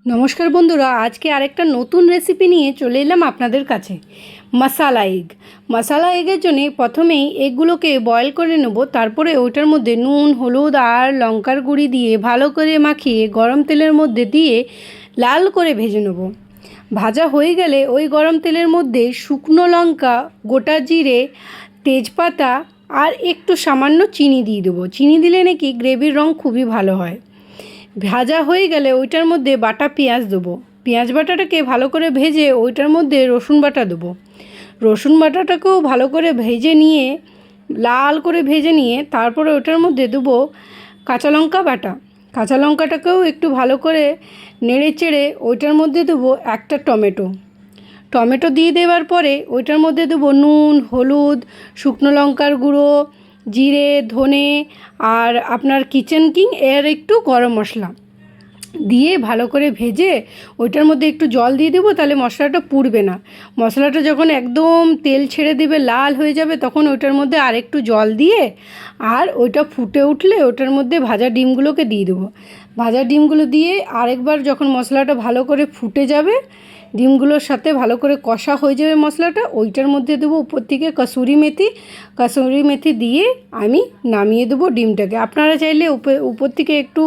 নমস্কার বন্ধুরা, আজকে আরেকটা নতুন রেসিপি নিয়ে চলে এলাম আপনাদের কাছে। মশালা এগের জন্য প্রথমেই এগগুলোকে বয়েল করে নেব। তারপরে ওইটার মধ্যে নুন, হলুদ আর লঙ্কার গুঁড়ি দিয়ে ভালো করে মাখিয়ে গরম তেলের মধ্যে দিয়ে লাল করে ভেজে নেব। ভাজা হয়ে গেলে ওই গরম তেলের মধ্যে শুকনো লঙ্কা, গোটা জিরে, তেজপাতা আর একটু সামান্য চিনি দিয়ে দেবো। চিনি দিলে নাকি গ্রেভির রঙ খুবই ভালো হয়। ভাজা হয়ে গেলে ওইটার মধ্যে বাটা পেঁয়াজ দেবো। পেঁয়াজ বাটাটাকে ভালো করে ভেজে ওইটার মধ্যে রসুন বাটা দেবো। রসুন বাটাটাকেও ভালো করে ভেজে নিয়ে লাল করে ভেজে নিয়ে তারপরে ওটার মধ্যে দেবো কাঁচা লঙ্কা বাটা। কাঁচা লঙ্কাটাকেও একটু ভালো করে নেড়ে চেড়ে ওইটার মধ্যে দেবো একটা টমেটো দিয়ে দেওয়ার পরে ওইটার মধ্যে দেবো নুন, হলুদ, শুকনো লঙ্কার গুঁড়ো, জিরে, ধনে আর আপনার কিচেন কিং এর একটু গরম মশলা দিয়ে ভালো করে ভেজে ওইটার মধ্যে একটু জল দিয়ে দেবো, তাহলে মশলাটা পুড়বে না। মশলাটা যখন একদম তেল ছেড়ে দেবে, লাল হয়ে যাবে, তখন ওইটার মধ্যে আরেকটু জল দিয়ে আর ওইটা ফুটে উঠলে ওটার মধ্যে ভাজা ডিমগুলোকে দিয়ে দেবো। ভাজা ডিমগুলো দিয়ে আরেকবার যখন মশলাটা ভালো করে ফুটে যাবে, ডিমগুলোর সাথে ভালো করে কষা হয়ে যাবে মশলাটা, ওইটার মধ্যে দেবো উপর থেকে কসুরি মেথি দিয়ে আমি নামিয়ে দেবো ডিমটাকে। আপনারা চাইলে উপর থেকে একটু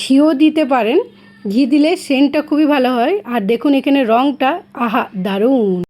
ঘিও দিতে পারেন। ঘি দিলে সেন্টটা খুবই ভালো হয়। আর দেখুন এখানে রঙটা আহা দারুণ।